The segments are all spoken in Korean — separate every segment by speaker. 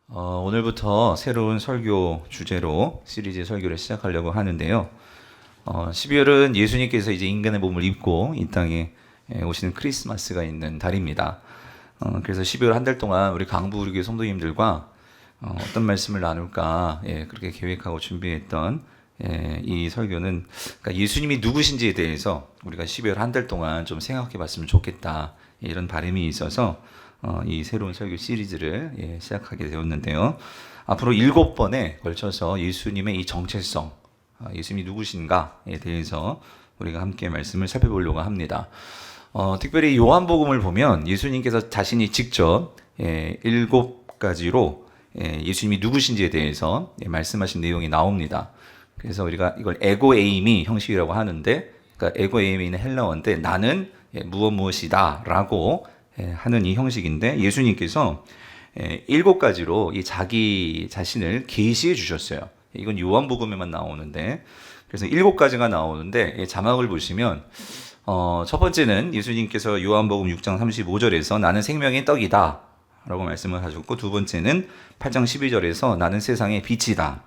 Speaker 1: 오늘부터 새로운 설교 주제로 시리즈 설교를 시작하려고 하는데요. 12월은 예수님께서 이제 인간의 몸을 입고 이 땅에 오시는 크리스마스가 있는 달입니다. 그래서 12월 한 달 동안 우리 강부르교 성도님들과 어떤 말씀을 나눌까 그렇게 계획하고 준비했던 이 설교는 그러니까 예수님이 누구신지에 대해서 우리가 12월 한 달 동안 좀 생각해 봤으면 좋겠다 이런 바람이 있어서 이 새로운 설교 시리즈를 시작하게 되었는데요. 앞으로 7번에 걸쳐서 예수님의 이 정체성, 예수님이 누구신가에 대해서 우리가 함께 말씀을 살펴보려고 합니다. 특별히 요한복음을 보면 예수님께서 자신이 직접 7가지로 예수님이 누구신지에 대해서 말씀하신 내용이 나옵니다. 그래서 우리가 이걸 에고에이미 형식이라고 하는데, 그러니까 에고에이미는 헬라어인데 나는 무엇이다라고 하는 이 형식인데, 예수님께서 7가지로 이 자기 자신을 계시해 주셨어요. 이건 요한복음에만 나오는데, 그래서 7가지가 나오는데 자막을 보시면 첫 번째는 예수님께서 요한복음 6장 35절에서 나는 생명의 떡이다 라고 말씀을 하셨고, 두 번째는 8장 12절에서 나는 세상의 빛이다.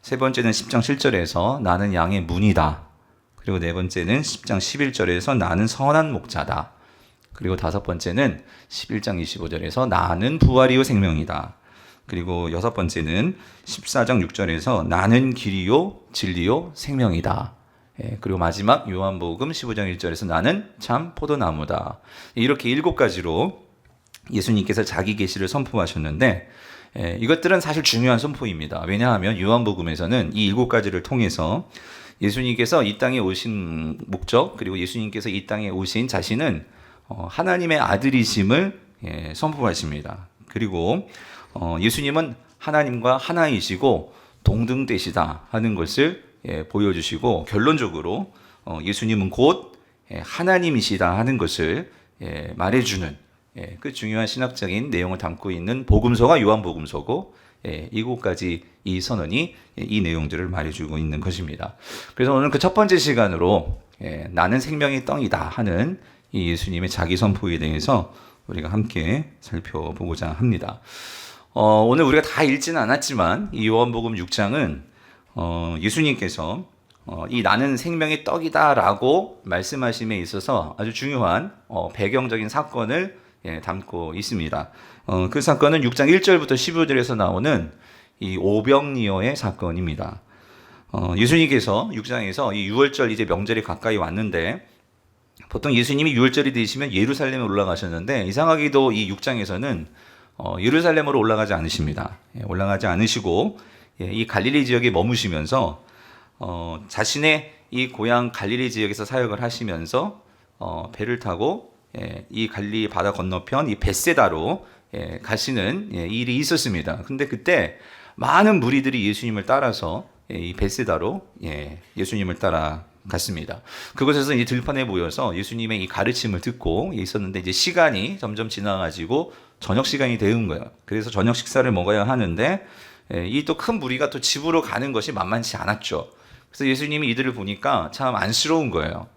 Speaker 1: 세 번째는 10장 7절에서 나는 양의 문이다. 그리고 네 번째는 10장 11절에서 나는 선한 목자다. 그리고 다섯 번째는 11장 25절에서 나는 부활이요 생명이다. 그리고 여섯 번째는 14장 6절에서 나는 길이요 진리요 생명이다. 그리고 마지막 요한복음 15장 1절에서 나는 참 포도나무다. 이렇게 7가지로 예수님께서 자기 계시를 선포하셨는데, 이것들은 사실 중요한 선포입니다. 왜냐하면 요한복음에서는 이 7가지를 통해서 예수님께서 이 땅에 오신 목적, 그리고 예수님께서 이 땅에 오신 자신은 하나님의 아들이심을 선포하십니다. 그리고 예수님은 하나님과 하나이시고 동등되시다 하는 것을 보여주시고, 결론적으로 예수님은 곧 하나님이시다 하는 것을 말해주는 그 중요한 신학적인 내용을 담고 있는 복음서가 요한복음서고, 이곳까지 이 선언이 이 내용들을 말해주고 있는 것입니다. 그래서 오늘 그 첫 번째 시간으로 나는 생명의 떡이다 하는 이 예수님의 자기 선포에 대해서 우리가 함께 살펴보고자 합니다. 오늘 우리가 다 읽지는 않았지만 이 요한복음 6장은 예수님께서 이 나는 생명의 떡이다 라고 말씀하심에 있어서 아주 중요한 배경적인 사건을 담고 있습니다. 그 사건은 6장 1절부터 15절에서 나오는 이 오병이어의 사건입니다. 예수님께서 6장에서 이 6월절 이제 명절이 가까이 왔는데, 보통 예수님이 6월절이 되시면 예루살렘에 올라가셨는데, 이상하게도 이 6장에서는 예루살렘으로 올라가지 않으십니다. 올라가지 않으시고 이 갈릴리 지역에 머무시면서 자신의 이 고향 갈릴리 지역에서 사역을 하시면서 배를 타고 이 갈릴리 바다 건너편 이 벳세다로 가시는 일이 있었습니다. 근데 그때 많은 무리들이 예수님을 따라서 이 벳세다로 예수님을 따라 갔습니다. 그곳에서 이 들판에 모여서 예수님의 이 가르침을 듣고 있었는데, 이제 시간이 점점 지나가지고 저녁 시간이 되는 거예요. 그래서 저녁 식사를 먹어야 하는데 이 또 큰 무리가 또 집으로 가는 것이 만만치 않았죠. 그래서 예수님이 이들을 보니까 참 안쓰러운 거예요.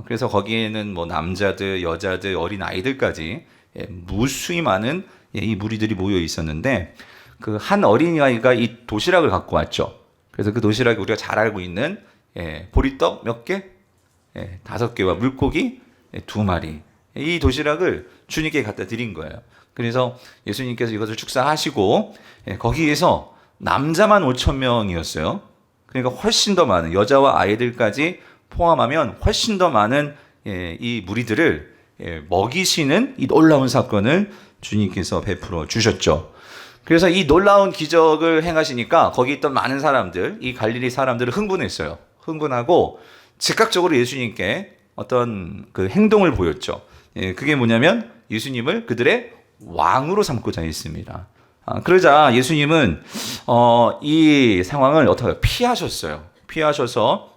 Speaker 1: 그래서 거기에는 뭐 남자들, 여자들, 어린 아이들까지 무수히 많은 이 무리들이 모여 있었는데, 그 한 어린아이가 이 도시락을 갖고 왔죠. 그래서 그 도시락이 우리가 잘 알고 있는 보리떡 몇 개? 5개와 물고기 2마리. 이 도시락을 주님께 갖다 드린 거예요. 그래서 예수님께서 이것을 축사하시고 거기에서 남자만 5,000명이었어요. 그러니까 훨씬 더 많은, 여자와 아이들까지 포함하면 훨씬 더 많은 이 무리들을 먹이시는 이 놀라운 사건을 주님께서 베풀어 주셨죠. 그래서 이 놀라운 기적을 행하시니까 거기 있던 많은 사람들, 이 갈릴리 사람들은 흥분했어요. 흥분하고 즉각적으로 예수님께 어떤 그 행동을 보였죠. 그게 뭐냐면 예수님을 그들의 왕으로 삼고자 했습니다. 그러자 예수님은 이 상황을 어떻게 피하셨어요. 피하셔서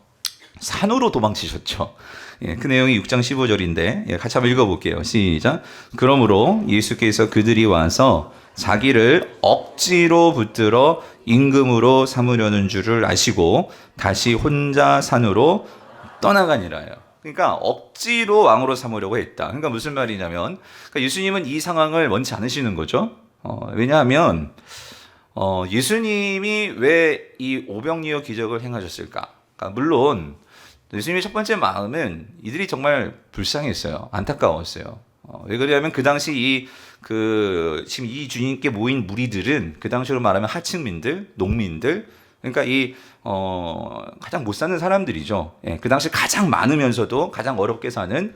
Speaker 1: 산으로 도망치셨죠. 그 내용이 6장 15절인데 같이 한번 읽어볼게요. 시작. 그러므로 예수께서 그들이 와서 자기를 억지로 붙들어 임금으로 삼으려는 줄을 아시고 다시 혼자 산으로 떠나가니라요. 그러니까 억지로 왕으로 삼으려고 했다. 그러니까 무슨 말이냐면, 그러니까 예수님은 이 상황을 원치 않으시는 거죠. 왜냐하면 예수님이 왜 이 오병이어 기적을 행하셨을까? 그러니까 물론 예수님의 첫 번째 마음은 이들이 정말 불쌍했어요. 안타까웠어요. 왜 그러냐면 그 당시 지금 이 주님께 모인 무리들은 그 당시로 말하면 하층민들, 농민들, 그러니까 가장 못 사는 사람들이죠. 예, 그 당시 가장 많으면서도 가장 어렵게 사는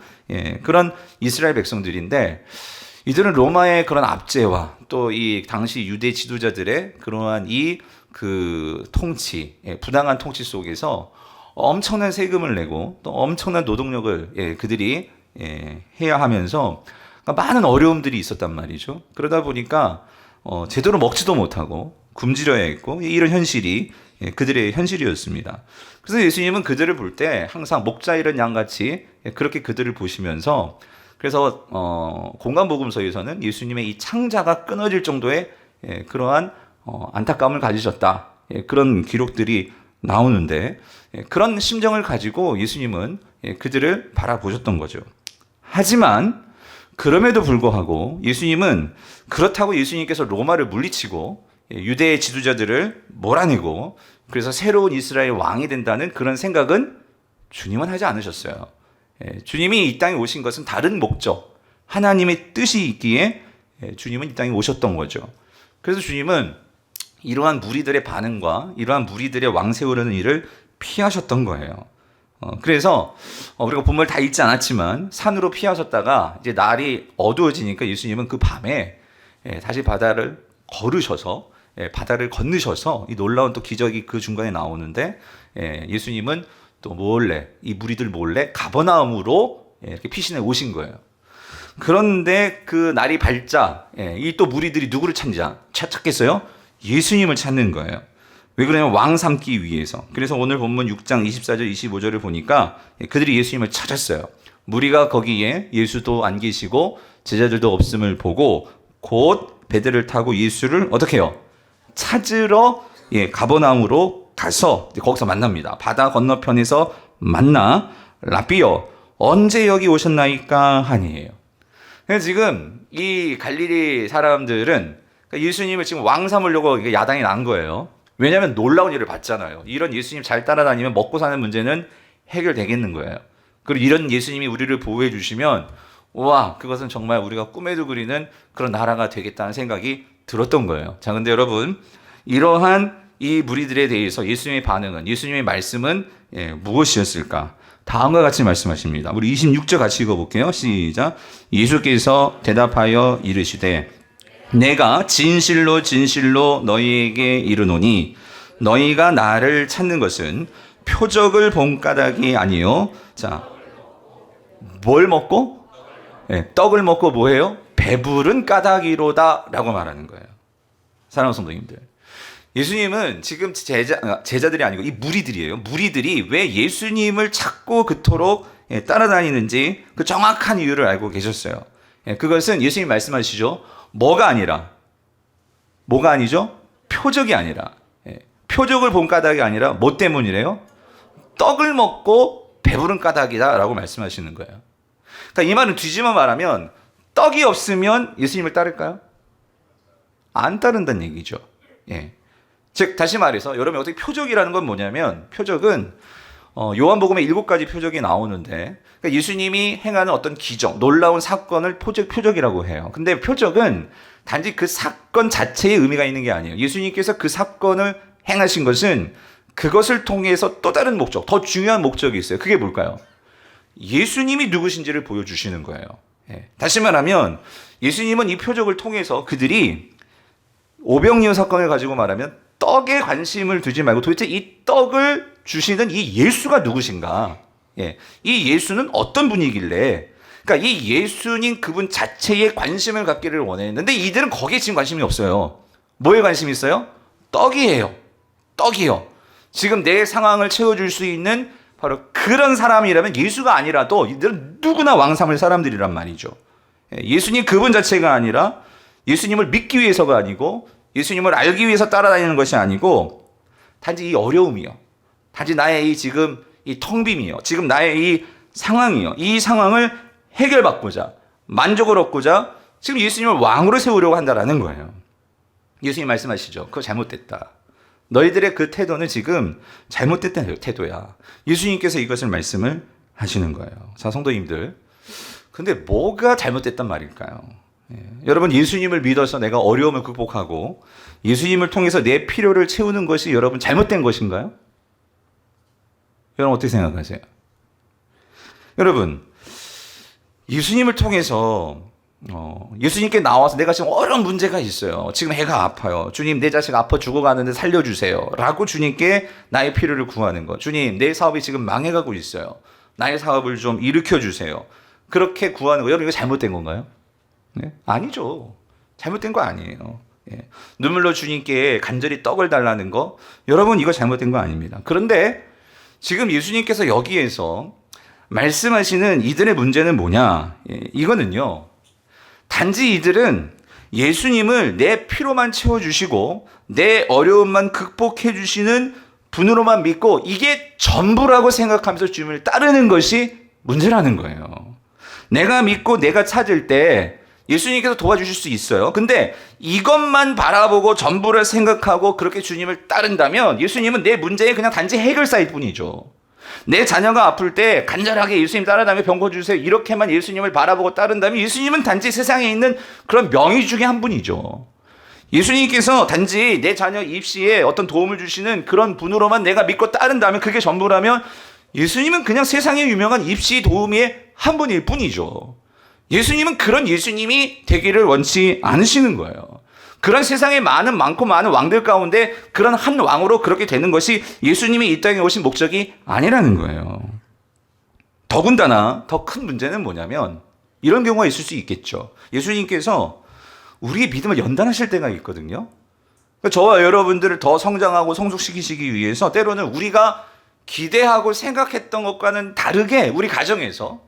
Speaker 1: 그런 이스라엘 백성들인데 이들은 로마의 그런 압제와 또 이 당시 유대 지도자들의 그러한 통치, 부당한 통치 속에서 엄청난 세금을 내고 또 엄청난 노동력을 그들이 해야 하면서 그러니까 많은 어려움들이 있었단 말이죠. 그러다 보니까 제대로 먹지도 못하고 굶주려야 했고 이런 현실이 그들의 현실이었습니다. 그래서 예수님은 그들을 볼 때 항상 목자 잃은 양같이 그렇게 그들을 보시면서 그래서 공간복음서에서는 예수님의 이 창자가 끊어질 정도의 그러한 안타까움을 가지셨다. 그런 기록들이 나오는데 그런 심정을 가지고 예수님은 그들을 바라보셨던 거죠. 하지만 그럼에도 불구하고 예수님은 그렇다고 예수님께서 로마를 물리치고 유대의 지도자들을 몰아내고 그래서 새로운 이스라엘 왕이 된다는 그런 생각은 주님은 하지 않으셨어요. 주님이 이 땅에 오신 것은 다른 목적, 하나님의 뜻이 있기에 주님은 이 땅에 오셨던 거죠. 그래서 주님은 이러한 무리들의 반응과 이러한 무리들의 왕 세우려는 일을 피하셨던 거예요. 그래서 우리가 본문을 다 읽지 않았지만 산으로 피하셨다가 이제 날이 어두워지니까 예수님은 그 밤에 다시 바다를 걸으셔서 바다를 건너셔서 이 놀라운 또 기적이 그 중간에 나오는데 예수님은 또 몰래 이 무리들 몰래 가버나움으로 이렇게 피신해 오신 거예요. 그런데 그 날이 밝자 이 또 무리들이 누구를 찾겠어요? 예수님을 찾는 거예요. 왜 그러냐면 왕 삼기 위해서. 그래서 오늘 본문 6장 24절 25절을 보니까 그들이 예수님을 찾았어요. 무리가 거기에 예수도 안 계시고 제자들도 없음을 보고 곧 배들을 타고 예수를 어떻게 해요? 찾으러 가버나움으로 가서 거기서 만납니다. 바다 건너편에서 만나 라비여 언제 여기 오셨나이까 하니에요. 그래서 지금 이 갈릴리 사람들은 예수님을 지금 왕 삼으려고 야단이 난 거예요. 왜냐하면 놀라운 일을 봤잖아요. 이런 예수님 잘 따라다니면 먹고 사는 문제는 해결되겠는 거예요. 그리고 이런 예수님이 우리를 보호해 주시면 와 그것은 정말 우리가 꿈에도 그리는 그런 나라가 되겠다는 생각이 들었던 거예요. 자, 근데 여러분 이러한 이 무리들에 대해서 예수님의 반응은 예수님의 말씀은 무엇이었을까? 다음과 같이 말씀하십니다. 우리 26절 같이 읽어볼게요. 시작. 예수께서 대답하여 이르시되 내가 진실로 진실로 너희에게 이르노니 너희가 나를 찾는 것은 표적을 본 까닭이 아니요. 자, 뭘 먹고? 떡을 먹고 뭐해요? 배부른 까닭이로다 라고 말하는 거예요. 사랑하는 성도님들, 예수님은 지금 제자들이 아니고 이 무리들이에요. 무리들이 왜 예수님을 찾고 그토록 따라다니는지 그 정확한 이유를 알고 계셨어요. 그것은 예수님 말씀하시죠. 뭐가 아니죠? 표적이 아니라. 표적을 본 까닭이 아니라 뭐 때문이래요? 떡을 먹고 배부른 까닭이다 라고 말씀하시는 거예요. 그러니까 이 말은 뒤집어 말하면 떡이 없으면 예수님을 따를까요? 안 따른다는 얘기죠. 즉 다시 말해서 여러분 어떻게 표적이라는 건 뭐냐면 표적은 요한복음에 7가지 표적이 나오는데 그러니까 예수님이 행하는 어떤 기적, 놀라운 사건을 표적이라고 해요. 근데 표적은 단지 그 사건 자체의 의미가 있는 게 아니에요. 예수님께서 그 사건을 행하신 것은 그것을 통해서 또 다른 목적, 더 중요한 목적이 있어요. 그게 뭘까요? 예수님이 누구신지를 보여주시는 거예요. 다시 말하면 예수님은 이 표적을 통해서 그들이 오병이어 사건을 가지고 말하면 떡에 관심을 두지 말고 도대체 이 떡을 주시는 이 예수가 누구신가? 이 예수는 어떤 분이길래? 그러니까 이 예수님 그분 자체에 관심을 갖기를 원했는데 이들은 거기에 지금 관심이 없어요. 뭐에 관심이 있어요? 떡이에요. 떡이요. 지금 내 상황을 채워줄 수 있는 바로 그런 사람이라면 예수가 아니라도 이들은 누구나 왕 삼을 사람들이란 말이죠. 예수님 그분 자체가 아니라 예수님을 믿기 위해서가 아니고 예수님을 알기 위해서 따라다니는 것이 아니고 단지 이 어려움이요. 단지 나의 지금 이 텅빔이요. 지금 나의 이 상황이요. 이 상황을 해결받고자 만족을 얻고자 지금 예수님을 왕으로 세우려고 한다라는 거예요. 예수님 말씀하시죠. 그거 잘못됐다. 너희들의 그 태도는 지금 잘못됐다는 태도야. 예수님께서 이것을 말씀을 하시는 거예요. 자, 성도님들. 근데 뭐가 잘못됐단 말일까요? 여러분, 예수님을 믿어서 내가 어려움을 극복하고 예수님을 통해서 내 필요를 채우는 것이 여러분 잘못된 것인가요? 여러분 어떻게 생각하세요? 여러분, 예수님을 통해서 예수님께 나와서 내가 지금 어려운 문제가 있어요. 지금 애가 아파요. 주님, 내 자식 아파 죽어가는데 살려주세요. 라고 주님께 나의 필요를 구하는 것. 주님, 내 사업이 지금 망해가고 있어요. 나의 사업을 좀 일으켜주세요. 그렇게 구하는 거. 여러분, 이거 잘못된 건가요? 네? 아니죠. 잘못된 거 아니에요. 예. 눈물로 주님께 간절히 떡을 달라는 거. 여러분, 이거 잘못된 거 아닙니다. 그런데 지금 예수님께서 여기에서 말씀하시는 이들의 문제는 뭐냐? 예, 이거는요. 단지 이들은 예수님을 내 필요만 채워주시고 내 어려움만 극복해 주시는 분으로만 믿고 이게 전부라고 생각하면서 주님을 따르는 것이 문제라는 거예요. 내가 믿고 내가 찾을 때 예수님께서 도와주실 수 있어요. 근데 이것만 바라보고 전부를 생각하고 그렇게 주님을 따른다면 예수님은 내 문제의 그냥 단지 해결사일 뿐이죠. 내 자녀가 아플 때 간절하게 예수님 따라다니며 병 고쳐주세요. 이렇게만 예수님을 바라보고 따른다면 예수님은 단지 세상에 있는 그런 명의 중에 한 분이죠. 예수님께서 단지 내 자녀 입시에 어떤 도움을 주시는 그런 분으로만 내가 믿고 따른다면 그게 전부라면 예수님은 그냥 세상에 유명한 입시 도우미의 한 분일 뿐이죠. 예수님은 그런 예수님이 되기를 원치 않으시는 거예요. 그런 세상에 많고 많은 왕들 가운데 그런 한 왕으로 그렇게 되는 것이 예수님이 이 땅에 오신 목적이 아니라는 거예요. 더군다나 더 큰 문제는 뭐냐면 이런 경우가 있을 수 있겠죠. 예수님께서 우리의 믿음을 연단하실 때가 있거든요. 저와 여러분들을 더 성장하고 성숙시키시기 위해서 때로는 우리가 기대하고 생각했던 것과는 다르게 우리 가정에서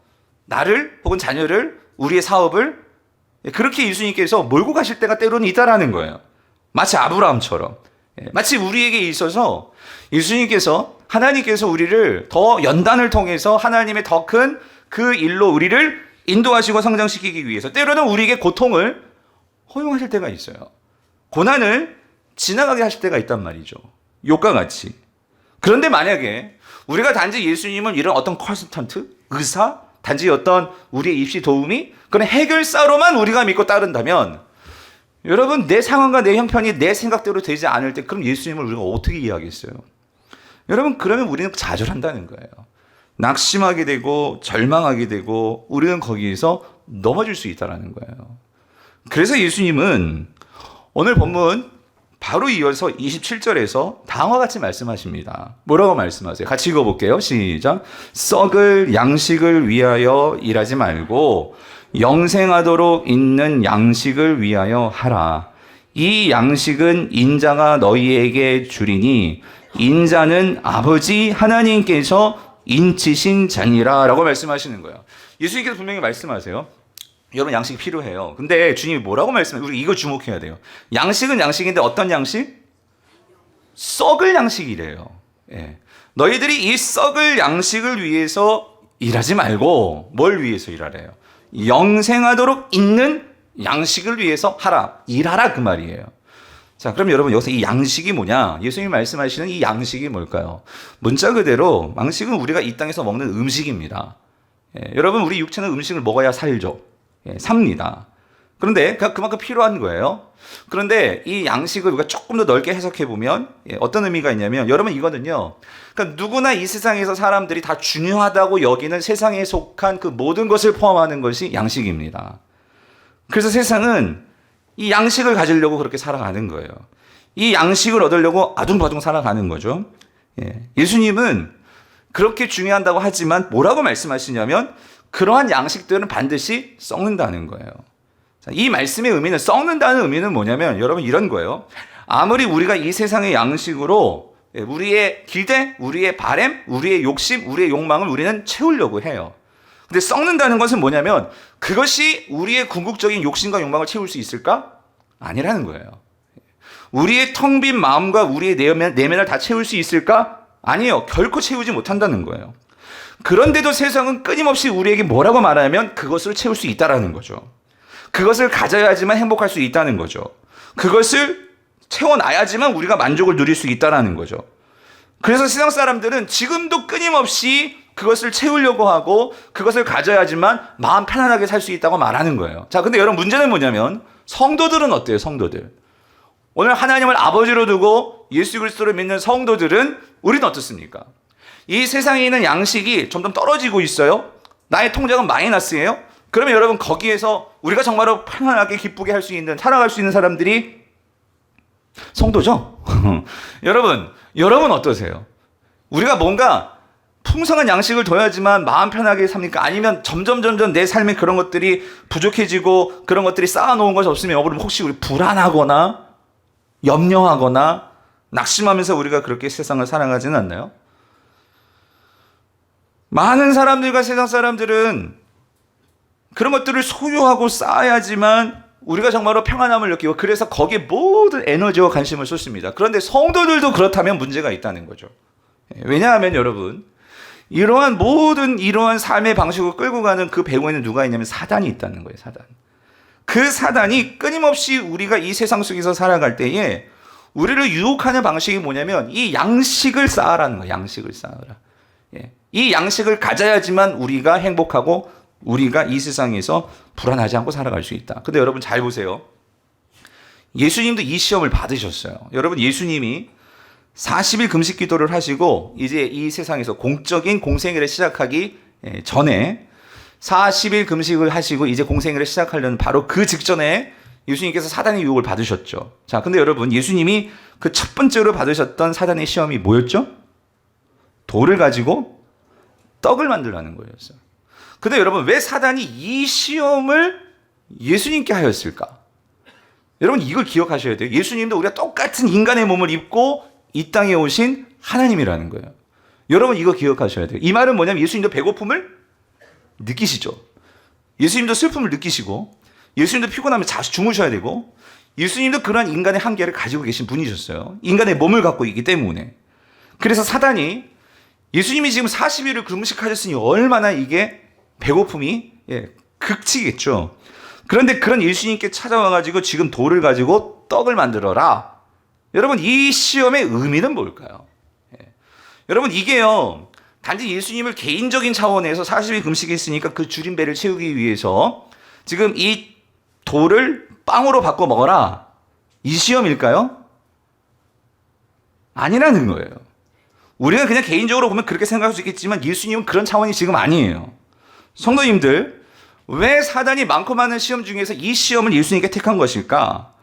Speaker 1: 나를 혹은 자녀를 우리의 사업을 그렇게 예수님께서 몰고 가실 때가 때로는 있다라는 거예요. 마치 아브라함처럼. 마치 우리에게 있어서 예수님께서 하나님께서 우리를 더 연단을 통해서 하나님의 더 큰 그 일로 우리를 인도하시고 성장시키기 위해서 때로는 우리에게 고통을 허용하실 때가 있어요. 고난을 지나가게 하실 때가 있단 말이죠. 욥과 같이. 그런데 만약에 우리가 단지 예수님을 이런 어떤 컨설턴트, 의사, 단지 어떤 우리의 입시 도우미, 그런 해결사로만 우리가 믿고 따른다면 여러분 내 상황과 내 형편이 내 생각대로 되지 않을 때 그럼 예수님을 우리가 어떻게 이해하겠어요? 여러분 그러면 우리는 좌절한다는 거예요. 낙심하게 되고 절망하게 되고 우리는 거기에서 넘어질 수 있다는 거예요. 그래서 예수님은 오늘 본문 바로 이어서 27절에서 다음과 같이 말씀하십니다. 뭐라고 말씀하세요? 같이 읽어볼게요. 시작. 썩을 양식을 위하여 일하지 말고 영생하도록 있는 양식을 위하여 하라. 이 양식은 인자가 너희에게 주리니 인자는 아버지 하나님께서 인치신 자니라 라고 말씀하시는 거예요. 예수님께서 분명히 말씀하세요. 여러분 양식이 필요해요. 근데 주님이 뭐라고 말씀해요? 우리 이거 주목해야 돼요. 양식은 양식인데 어떤 양식? 썩을 양식이래요. 예. 너희들이 이 썩을 양식을 위해서 일하지 말고 뭘 위해서 일하래요? 영생하도록 있는 양식을 위해서 하라. 일하라 그 말이에요. 자, 그럼 여러분 여기서 이 양식이 뭐냐? 예수님이 말씀하시는 이 양식이 뭘까요? 문자 그대로 양식은 우리가 이 땅에서 먹는 음식입니다. 예. 여러분 우리 육체는 음식을 먹어야 살죠. 예, 삽니다. 그런데 그만큼 필요한 거예요. 그런데 이 양식을 우리가 조금 더 넓게 해석해 보면 어떤 의미가 있냐면 여러분 이거는요. 그러니까 누구나 이 세상에서 사람들이 다 중요하다고 여기는 세상에 속한 그 모든 것을 포함하는 것이 양식입니다. 그래서 세상은 이 양식을 가지려고 그렇게 살아가는 거예요. 이 양식을 얻으려고 아둥바둥 살아가는 거죠. 예수님은 그렇게 중요한다고 하지만 뭐라고 말씀하시냐면 그러한 양식들은 반드시 썩는다는 거예요. 이 말씀의 의미는 썩는다는 의미는 뭐냐면 여러분 이런 거예요. 아무리 우리가 이 세상의 양식으로 우리의 기대, 우리의 바램, 우리의 욕심, 우리의 욕망을 우리는 채우려고 해요. 근데 썩는다는 것은 뭐냐면 그것이 우리의 궁극적인 욕심과 욕망을 채울 수 있을까? 아니라는 거예요. 우리의 텅 빈 마음과 우리의 내면을 다 채울 수 있을까? 아니에요. 결코 채우지 못한다는 거예요. 그런데도 세상은 끊임없이 우리에게 뭐라고 말하면 그것을 채울 수 있다는 거죠. 그것을 가져야지만 행복할 수 있다는 거죠. 그것을 채워놔야지만 우리가 만족을 누릴 수 있다는 거죠. 그래서 세상 사람들은 지금도 끊임없이 그것을 채우려고 하고 그것을 가져야지만 마음 편안하게 살 수 있다고 말하는 거예요. 자, 근데 여러분 문제는 뭐냐면 성도들은 어때요? 성도들. 오늘 하나님을 아버지로 두고 예수 그리스도를 믿는 성도들은 우리는 어떻습니까? 이 세상에 있는 양식이 점점 떨어지고 있어요. 나의 통장은 마이너스예요. 그러면 여러분 거기에서 우리가 정말로 편안하게 기쁘게 할 수 있는, 살아갈 수 있는 사람들이 성도죠? 여러분 어떠세요? 우리가 뭔가 풍성한 양식을 둬야지만 마음 편하게 삽니까? 아니면 점점 내 삶에 그런 것들이 부족해지고 그런 것들이 쌓아놓은 것이 없으면 여러분 혹시 우리 불안하거나 염려하거나 낙심하면서 우리가 그렇게 세상을 살아가지는 않나요? 많은 사람들과 세상 사람들은 그런 것들을 소유하고 쌓아야지만 우리가 정말로 평안함을 느끼고 그래서 거기에 모든 에너지와 관심을 쏟습니다. 그런데 성도들도 그렇다면 문제가 있다는 거죠. 왜냐하면 여러분 이러한 삶의 방식을 끌고 가는 그 배후에는 누가 있냐면 사단이 있다는 거예요. 사단. 그 사단이 끊임없이 우리가 이 세상 속에서 살아갈 때에 우리를 유혹하는 방식이 뭐냐면 이 양식을 쌓아라는 거예요. 양식을 쌓아라. 이 양식을 가져야지만 우리가 행복하고 우리가 이 세상에서 불안하지 않고 살아갈 수 있다. 근데 여러분 잘 보세요. 예수님도 이 시험을 받으셨어요. 여러분 예수님이 40일 금식 기도를 하시고 이제 이 세상에서 공적인 공생애를 시작하기 전에 40일 금식을 하시고 이제 공생애를 시작하려는 바로 그 직전에 예수님께서 사단의 유혹을 받으셨죠. 자, 근데 여러분 예수님이 그 첫 번째로 받으셨던 사단의 시험이 뭐였죠? 돌을 가지고 떡을 만들라는 거였어요. 근데 여러분 왜 사단이 이 시험을 예수님께 하였을까? 여러분 이걸 기억하셔야 돼요. 예수님도 우리가 똑같은 인간의 몸을 입고 이 땅에 오신 하나님이라는 거예요. 여러분 이거 기억하셔야 돼요. 이 말은 뭐냐면 예수님도 배고픔을 느끼시죠. 예수님도 슬픔을 느끼시고 예수님도 피곤하면 자주 주무셔야 되고 예수님도 그러한 인간의 한계를 가지고 계신 분이셨어요. 인간의 몸을 갖고 있기 때문에. 그래서 사단이 예수님이 지금 40일을 금식하셨으니 얼마나 이게 배고픔이 극치겠죠. 그런데 그런 예수님께 찾아와가지고 지금 돌을 가지고 떡을 만들어라. 여러분 이 시험의 의미는 뭘까요? 여러분 이게요 단지 예수님을 개인적인 차원에서 40일 금식했으니까 그 줄인 배를 채우기 위해서 지금 이 돌을 빵으로 바꿔 먹어라 이 시험일까요? 아니라는 거예요. 우리가 그냥 개인적으로 보면 그렇게 생각할 수 있겠지만 예수님은 그런 차원이 지금 아니에요. 성도님들 왜 사단이 많고 많은 시험 중에서 이 시험을 예수님께 택한 것일까?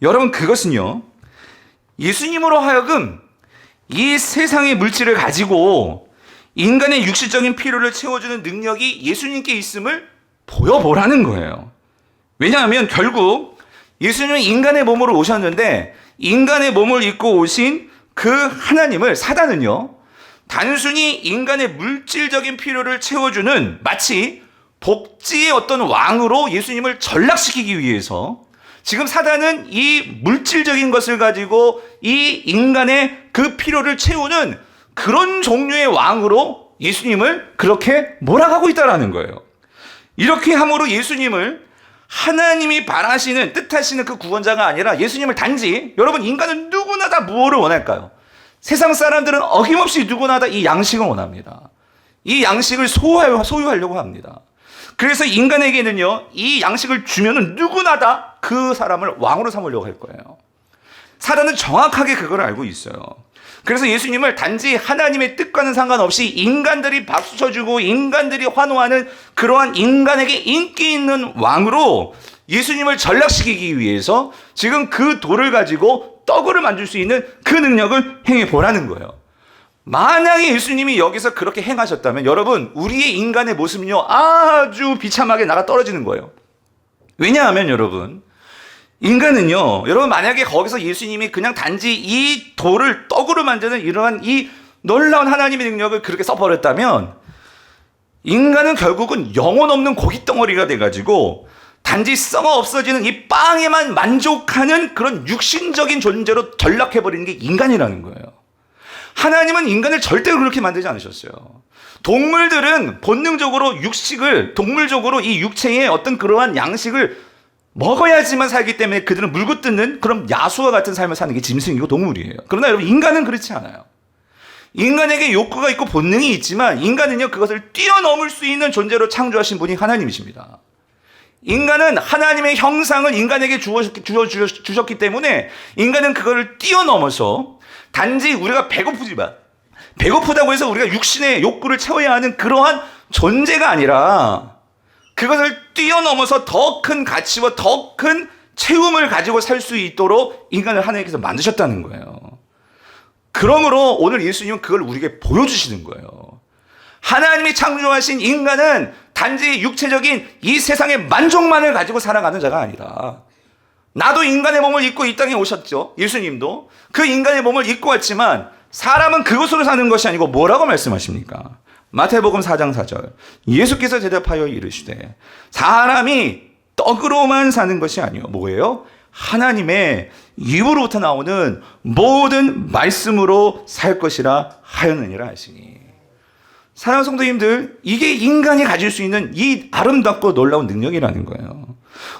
Speaker 1: 여러분 그것은요 예수님으로 하여금 이 세상의 물질을 가지고 인간의 육신적인 필요를 채워주는 능력이 예수님께 있음을 보여보라는 거예요. 왜냐하면 결국 예수님은 인간의 몸으로 오셨는데 인간의 몸을 입고 오신 그 하나님을 사단은요 단순히 인간의 물질적인 필요를 채워주는 마치 복지의 어떤 왕으로 예수님을 전락시키기 위해서 지금 사단은 이 물질적인 것을 가지고 이 인간의 그 필요를 채우는 그런 종류의 왕으로 예수님을 그렇게 몰아가고 있다는 거예요. 이렇게 함으로 예수님을 하나님이 바라시는 뜻하시는 그 구원자가 아니라 예수님을 단지 여러분 인간은 누구나 다 무엇을 원할까요? 세상 사람들은 어김없이 누구나 다 이 양식을 원합니다. 이 양식을 소유하려고 합니다. 그래서 인간에게는요 이 양식을 주면은 누구나 다 그 사람을 왕으로 삼으려고 할 거예요. 사단은 정확하게 그걸 알고 있어요. 그래서 예수님을 단지 하나님의 뜻과는 상관없이 인간들이 박수 쳐주고 인간들이 환호하는 그러한 인간에게 인기 있는 왕으로 예수님을 전락시키기 위해서 지금 그 돌을 가지고 떡을 만들 수 있는 그 능력을 행해 보라는 거예요. 만약에 예수님이 여기서 그렇게 행하셨다면 여러분 우리의 인간의 모습은요 아주 비참하게 나가 떨어지는 거예요. 왜냐하면 여러분 인간은요 여러분 만약에 거기서 예수님이 그냥 단지 이 돌을 떡으로 만드는 이러한 이 놀라운 하나님의 능력을 그렇게 써버렸다면 인간은 결국은 영혼 없는 고깃덩어리가 돼가지고 단지 썩어 없어지는 이 빵에만 만족하는 그런 육신적인 존재로 전락해버리는 게 인간이라는 거예요. 하나님은 인간을 절대로 그렇게 만들지 않으셨어요. 동물들은 본능적으로 동물적으로 이 육체의 어떤 그러한 양식을 먹어야지만 살기 때문에 그들은 물고 뜯는 그런 야수와 같은 삶을 사는 게 짐승이고 동물이에요. 그러나 여러분, 인간은 그렇지 않아요. 인간에게 욕구가 있고 본능이 있지만 인간은요, 그것을 뛰어넘을 수 있는 존재로 창조하신 분이 하나님이십니다. 인간은 하나님의 형상을 인간에게 주셨기 때문에 인간은 그거를 뛰어넘어서 단지 우리가 배고프다고 해서 우리가 육신의 욕구를 채워야 하는 그러한 존재가 아니라 그것을 뛰어넘어서 더 큰 가치와 더 큰 채움을 가지고 살 수 있도록 인간을 하나님께서 만드셨다는 거예요. 그러므로 오늘 예수님은 그걸 우리에게 보여주시는 거예요. 하나님이 창조하신 인간은 단지 육체적인 이 세상의 만족만을 가지고 살아가는 자가 아니라, 나도 인간의 몸을 입고 이 땅에 오셨죠. 예수님도 그 인간의 몸을 입고 왔지만 사람은 그것으로 사는 것이 아니고 뭐라고 말씀하십니까? 마태복음 4장 4절, 예수께서 대답하여 이르시되 사람이 떡으로만 사는 것이 아니요 뭐예요? 하나님의 입으로부터 나오는 모든 말씀으로 살 것이라 하였느니라 하시니. 사랑하는 성도님들, 이게 인간이 가질 수 있는 이 아름답고 놀라운 능력이라는 거예요.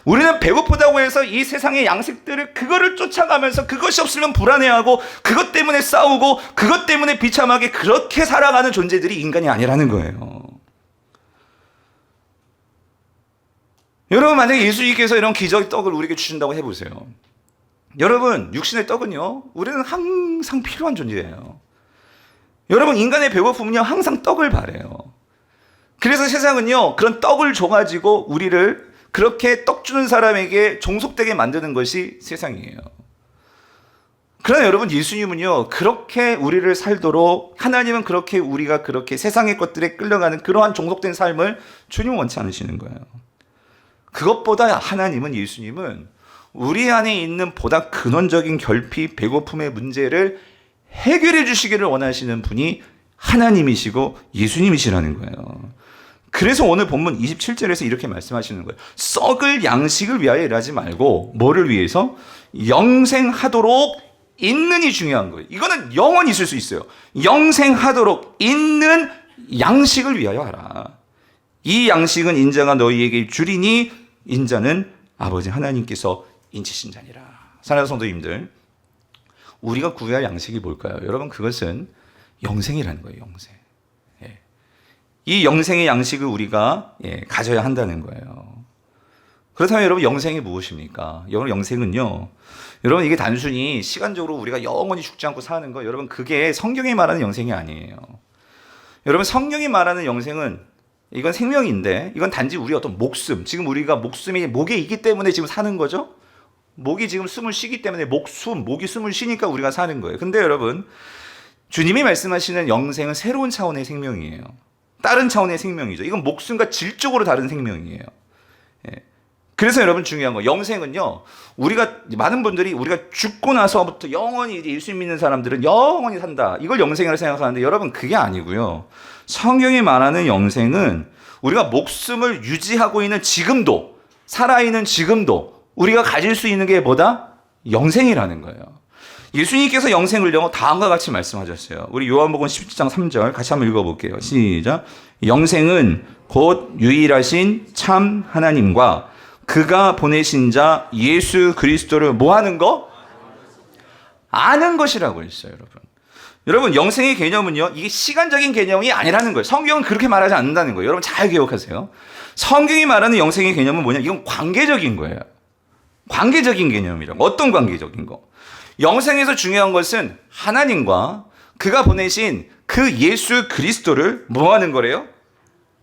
Speaker 1: 우리는 배고프다고 해서 이 세상의 양식들을 그거를 쫓아가면서 그것이 없으면 불안해하고 그것 때문에 싸우고 그것 때문에 비참하게 그렇게 살아가는 존재들이 인간이 아니라는 거예요. 여러분, 만약에 예수님께서 이런 기적의 떡을 우리에게 주신다고 해보세요. 여러분, 육신의 떡은요, 우리는 항상 필요한 존재예요. 여러분, 인간의 배고픔은요, 항상 떡을 바래요. 그래서 세상은요, 그런 떡을 줘가지고 우리를 그렇게 떡 주는 사람에게 종속되게 만드는 것이 세상이에요. 그러나 여러분, 예수님은요, 그렇게 우리를 살도록, 하나님은 그렇게 우리가 그렇게 세상의 것들에 끌려가는 그러한 종속된 삶을 주님 원치 않으시는 거예요. 그것보다 하나님은, 예수님은 우리 안에 있는 보다 근원적인 결핍, 배고픔의 문제를 해결해 주시기를 원하시는 분이 하나님이시고 예수님이시라는 거예요. 그래서 오늘 본문 27절에서 이렇게 말씀하시는 거예요. 썩을 양식을 위하여 일하지 말고 뭐를 위해서? 영생하도록 있는이 중요한 거예요. 이거는 영원히 있을 수 있어요. 영생하도록 있는 양식을 위하여 하라. 이 양식은 인자가 너희에게 주리니 인자는 아버지 하나님께서 인치신 자니라. 사랑하는 성도님들, 우리가 구해야 할 양식이 뭘까요? 여러분, 그것은 영생이라는 거예요. 영생. 예. 이 영생의 양식을 우리가 가져야 한다는 거예요. 그렇다면 여러분, 영생이 무엇입니까? 여러분, 영생은요, 여러분, 이게 단순히 시간적으로 우리가 영원히 죽지 않고 사는 거, 여러분, 그게 성경이 말하는 영생이 아니에요. 여러분, 성경이 말하는 영생은 이건 생명인데, 이건 단지 우리 어떤 목숨, 지금 우리가 목숨이 목에 있기 때문에 지금 사는 거죠? 목이 지금 숨을 쉬기 때문에 목이 숨을 쉬니까 우리가 사는 거예요. 근데 여러분, 주님이 말씀하시는 영생은 새로운 차원의 생명이에요. 다른 차원의 생명이죠. 이건 목숨과 질적으로 다른 생명이에요. 예. 그래서 여러분, 중요한 거, 영생은요, 많은 분들이 우리가 죽고 나서부터 영원히 예수 믿는 사람들은 영원히 산다, 이걸 영생이라고 생각하는데, 여러분, 그게 아니고요. 성경이 말하는 영생은 우리가 목숨을 유지하고 있는 지금도, 살아있는 지금도 우리가 가질 수 있는 게 뭐다? 영생이라는 거예요. 예수님께서 영생을요, 다음과 같이 말씀하셨어요. 우리 요한복음 17장 3절 같이 한번 읽어볼게요. 시작. 영생은 곧 유일하신 참 하나님과 그가 보내신 자 예수 그리스도를 뭐 하는 거? 아는 것이라고 했어요, 여러분. 여러분, 영생의 개념은요, 이게 시간적인 개념이 아니라는 거예요. 성경은 그렇게 말하지 않는다는 거예요. 여러분, 잘 기억하세요. 성경이 말하는 영생의 개념은 뭐냐? 이건 관계적인 거예요. 관계적인 개념이라고. 어떤 관계적인 거? 영생에서 중요한 것은 하나님과 그가 보내신 그 예수 그리스도를 뭐 하는 거래요?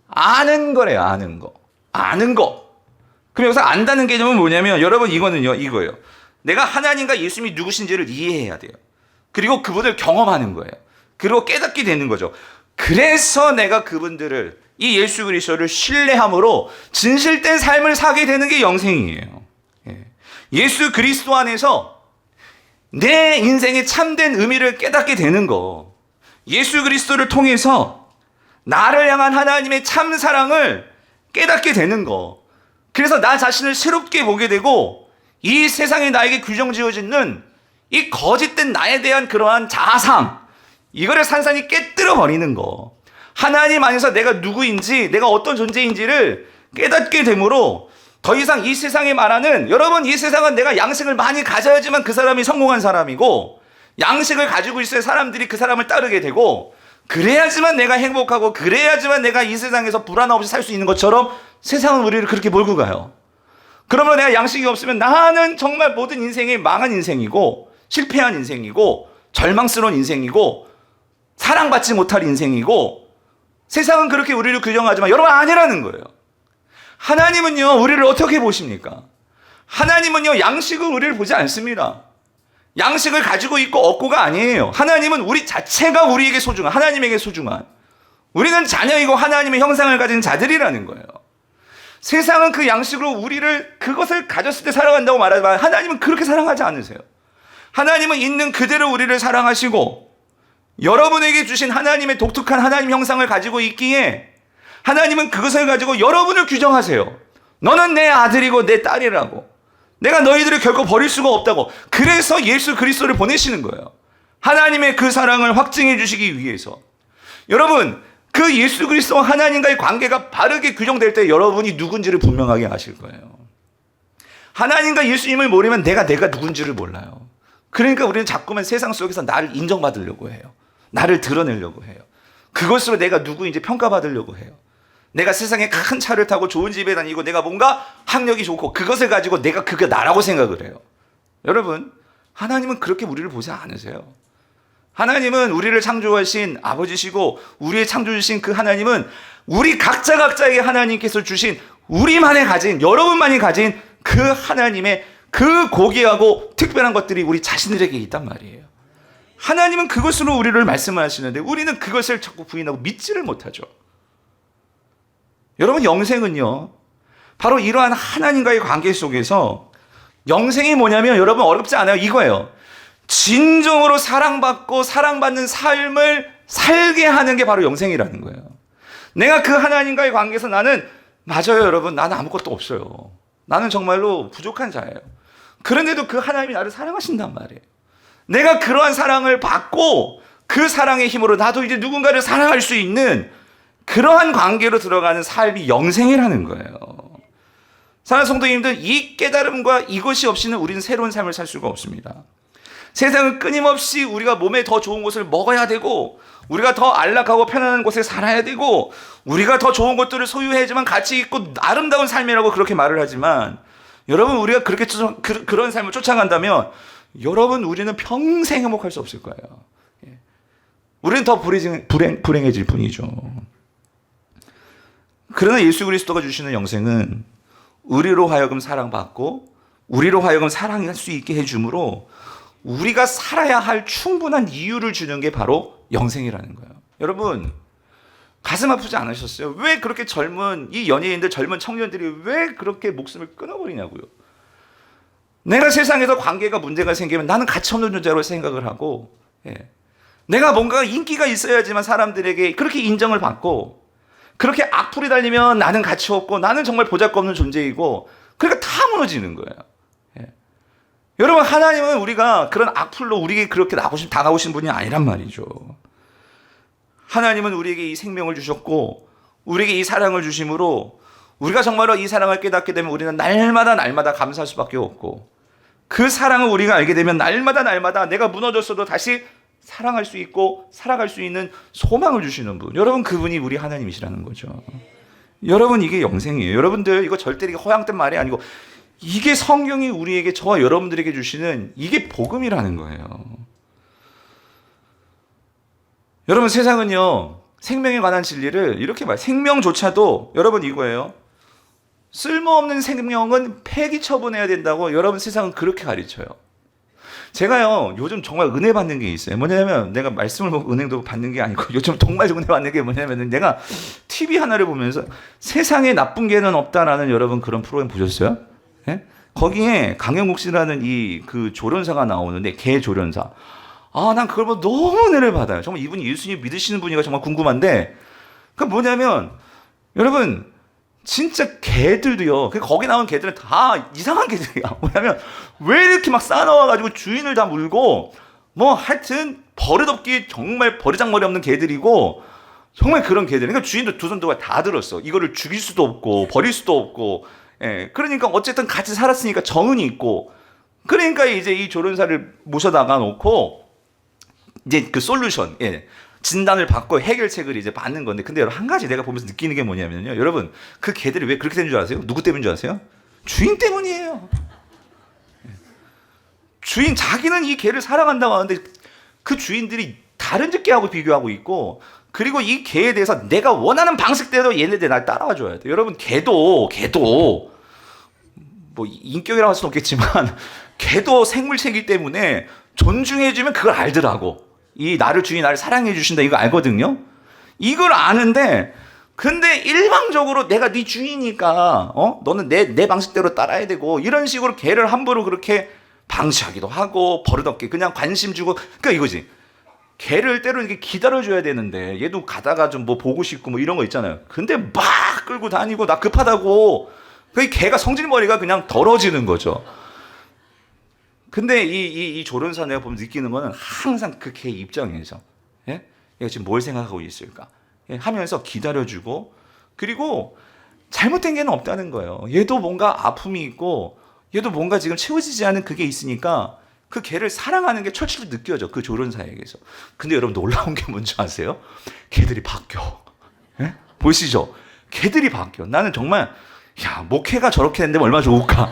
Speaker 1: 아는 거래요. 아는 거. 아는 거. 그럼 여기서 안다는 개념은 뭐냐면, 여러분, 이거는요, 이거예요. 내가 하나님과 예수님이 누구신지를 이해해야 돼요. 그리고 그분을 경험하는 거예요. 그리고 깨닫게 되는 거죠. 그래서 내가 그분들을, 이 예수 그리스도를 신뢰함으로 진실된 삶을 사게 되는 게 영생이에요. 예수 그리스도 안에서 내 인생의 참된 의미를 깨닫게 되는 거. 예수 그리스도를 통해서 나를 향한 하나님의 참 사랑을 깨닫게 되는 거. 그래서 나 자신을 새롭게 보게 되고, 이 세상에 나에게 규정 지어지는 이 거짓된 나에 대한 그러한 자아상, 이거를 산산히 깨뜨려 버리는 거. 하나님 안에서 내가 누구인지, 내가 어떤 존재인지를 깨닫게 되므로 더 이상 이 세상에 말하는, 여러분, 이 세상은 내가 양식을 많이 가져야지만 그 사람이 성공한 사람이고, 양식을 가지고 있어야 사람들이 그 사람을 따르게 되고, 그래야지만 내가 행복하고, 그래야지만 내가 이 세상에서 불안 없이 살 수 있는 것처럼 세상은 우리를 그렇게 몰고 가요. 그러면 내가 양식이 없으면 나는 정말 모든 인생이 망한 인생이고, 실패한 인생이고, 절망스러운 인생이고, 사랑받지 못할 인생이고, 세상은 그렇게 우리를 규정하지만 여러분 아니라는 거예요. 하나님은요, 우리를 어떻게 보십니까? 하나님은요, 양식을 우리를 보지 않습니다. 양식을 가지고 있고 없고가 아니에요. 하나님은 우리 자체가 우리에게 소중한, 하나님에게 소중한, 우리는 자녀이고 하나님의 형상을 가진 자들이라는 거예요. 세상은 그 양식으로 우리를, 그것을 가졌을 때 사랑한다고 말하지만 하나님은 그렇게 사랑하지 않으세요. 하나님은 있는 그대로 우리를 사랑하시고, 여러분에게 주신 하나님의 독특한 하나님 형상을 가지고 있기에 하나님은 그것을 가지고 여러분을 규정하세요. 너는 내 아들이고 내 딸이라고. 내가 너희들을 결코 버릴 수가 없다고. 그래서 예수 그리스도를 보내시는 거예요. 하나님의 그 사랑을 확증해 주시기 위해서. 여러분, 그 예수 그리스도와 하나님과의 관계가 바르게 규정될 때 여러분이 누군지를 분명하게 아실 거예요. 하나님과 예수님을 모르면 내가 누군지를 몰라요. 그러니까 우리는 자꾸만 세상 속에서 나를 인정받으려고 해요. 나를 드러내려고 해요. 그것으로 내가 누구인지 평가받으려고 해요. 내가 세상에 큰 차를 타고 좋은 집에 다니고 내가 뭔가 학력이 좋고 그것을 가지고 내가 그게 나라고 생각을 해요. 여러분, 하나님은 그렇게 우리를 보지 않으세요. 하나님은 우리를 창조하신 아버지시고 우리의 창조주신 그 하나님은 우리 각자에게 하나님께서 주신 우리만이 가진, 여러분만이 가진 그 하나님의 그 고귀하고 특별한 것들이 우리 자신들에게 있단 말이에요. 하나님은 그것으로 우리를 말씀하시는데 우리는 그것을 자꾸 부인하고 믿지를 못하죠. 여러분, 영생은요, 바로 이러한 하나님과의 관계 속에서, 영생이 뭐냐면 여러분 어렵지 않아요. 이거예요. 진정으로 사랑받고 사랑받는 삶을 살게 하는 게 바로 영생이라는 거예요. 내가 그 하나님과의 관계에서 나는, 맞아요 여러분, 나는 아무것도 없어요. 나는 정말로 부족한 자예요. 그런데도 그 하나님이 나를 사랑하신단 말이에요. 내가 그러한 사랑을 받고 그 사랑의 힘으로 나도 이제 누군가를 사랑할 수 있는 그러한 관계로 들어가는 삶이 영생이라는 거예요. 사랑하는 성도님들, 이 깨달음과 이것이 없이는 우리는 새로운 삶을 살 수가 없습니다. 세상은 끊임없이 우리가 몸에 더 좋은 것을 먹어야 되고, 우리가 더 안락하고 편안한 곳에 살아야 되고, 우리가 더 좋은 것들을 소유해야지만 가치 있고 아름다운 삶이라고 그렇게 말을 하지만, 여러분, 우리가 그렇게 그런 삶을 쫓아간다면 여러분, 우리는 평생 행복할 수 없을 거예요. 우리는 더 불행해질 뿐이죠. 그러나 예수 그리스도가 주시는 영생은 우리로 하여금 사랑받고 우리로 하여금 사랑할 수 있게 해주므로 우리가 살아야 할 충분한 이유를 주는 게 바로 영생이라는 거예요. 여러분, 가슴 아프지 않으셨어요? 왜 그렇게 젊은 이 연예인들, 젊은 청년들이 왜 그렇게 목숨을 끊어버리냐고요. 내가 세상에서 관계가 문제가 생기면 나는 가치 없는 존재로 생각을 하고, 내가 뭔가 인기가 있어야지만 사람들에게 그렇게 인정을 받고, 그렇게 악플이 달리면 나는 가치 없고 나는 정말 보잘것없는 존재이고, 그러니까 다 무너지는 거예요. 여러분, 하나님은 우리가 그런 악플로 우리에게 그렇게 다가오신 분이 아니란 말이죠. 하나님은 우리에게 이 생명을 주셨고 우리에게 이 사랑을 주심으로 우리가 정말로 이 사랑을 깨닫게 되면 우리는 날마다 감사할 수밖에 없고, 그 사랑을 우리가 알게 되면 날마다 내가 무너졌어도 다시 사랑할 수 있고 살아갈 수 있는 소망을 주시는 분, 여러분, 그분이 우리 하나님이시라는 거죠. 여러분, 이게 영생이에요. 여러분들, 이거 절대 이게 허황된 말이 아니고 이게 성경이 우리에게, 저와 여러분들에게 주시는 이게 복음이라는 거예요. 여러분, 세상은요, 생명에 관한 진리를 이렇게 봐요. 생명조차도, 여러분, 이거예요. 쓸모없는 생명은 폐기 처분해야 된다고 여러분, 세상은 그렇게 가르쳐요. 제가요, 요즘 정말 은혜 받는 게 있어요. 뭐냐면, 내가 말씀을 보고 은혜도 받는 게 아니고, 요즘 정말 은혜 받는 게 뭐냐면, 내가 TV 하나를 보면서 세상에 나쁜 개는 없다라는, 여러분, 그런 프로그램 보셨어요? 예? 거기에 강영국 씨라는 그 조련사가 나오는데, 개 조련사. 난 그걸 보고 너무 은혜를 받아요. 정말 이분이 예수님 믿으시는 분이가 정말 궁금한데, 그 뭐냐면, 여러분, 진짜 개들도요, 거기 나온 개들은 다 이상한 개들이야. 뭐냐면, 왜 이렇게 막 싸나와가지고 주인을 다 물고, 뭐 하여튼 버릇없기 정말 버르장머리 없는 개들이고, 정말 그런 개들. 그러니까 주인도 두 손 다 들었어. 이거를 죽일 수도 없고 버릴 수도 없고, 예, 그러니까 어쨌든 같이 살았으니까 정은이 있고, 그러니까 이제 이 조련사를 모셔다가 놓고 이제 그 솔루션, 예, 진단을 받고 해결책을 이제 받는 건데, 근데 여러분 한 가지 내가 보면서 느끼는 게 뭐냐면요, 여러분 그 개들이 왜 그렇게 된 줄 아세요? 누구 때문인 줄 아세요? 주인 때문이에요. 주인, 자기는 이 개를 사랑한다고 하는데 그 주인들이 다른 집 개하고 비교하고 있고, 그리고 이 개에 대해서 내가 원하는 방식대로 얘네들 날 따라와 줘야 돼. 여러분 개도 뭐 인격이라고 할 수는 없겠지만 개도 생물체이기 때문에 존중해주면 그걸 알더라고. 이 주인이 나를 사랑해 주신다 이거 알거든요. 이걸 아는데, 근데 일방적으로 내가 네 주인이니까 너는 내 방식대로 따라야 되고, 이런 식으로 개를 함부로 그렇게 방치하기도 하고 버릇없게 그냥 관심 주고, 그러니까 이거지. 개를 때로 이렇게 기다려줘야 되는데 얘도 가다가 좀 뭐 보고 싶고 뭐 이런 거 있잖아요. 근데 막 끌고 다니고 나 급하다고, 그 개가 성질머리가 그냥 더러지는 거죠. 근데 이 조련사 내가 보면 느끼는 거는 항상 그 개 입장에서, 예? 얘가 지금 뭘 생각하고 있을까? 예? 하면서 기다려주고, 그리고 잘못된 개는 없다는 거예요. 얘도 뭔가 아픔이 있고 얘도 뭔가 지금 채워지지 않은 그게 있으니까 그 개를 사랑하는 게 철철 느껴져, 그 조련사에게서. 근데 여러분 놀라운 게 뭔지 아세요? 개들이 바뀌어. 예? 보시죠? 개들이 바뀌어. 나는 정말 목회가 저렇게 됐는데 얼마나 좋을까.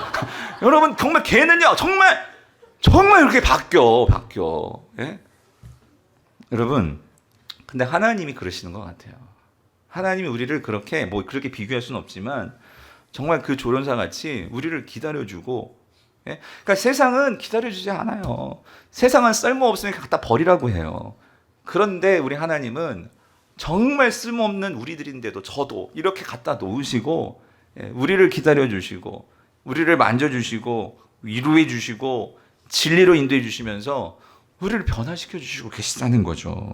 Speaker 1: 여러분 정말 개는요 정말 이렇게 바뀌어. 예? 여러분 근데 하나님이 그러시는 것 같아요. 하나님이 우리를 그렇게 그렇게 비교할 수는 없지만 정말 그 조련사 같이 우리를 기다려주고, 예? 그러니까 세상은 기다려주지 않아요. 세상은 쓸모없으면 갖다 버리라고 해요. 그런데 우리 하나님은 정말 쓸모없는 우리들인데도 저도 이렇게 갖다 놓으시고, 예, 우리를 기다려주시고 우리를 만져주시고 위로해 주시고 진리로 인도해 주시면서 우리를 변화시켜 주시고 계시다는 거죠.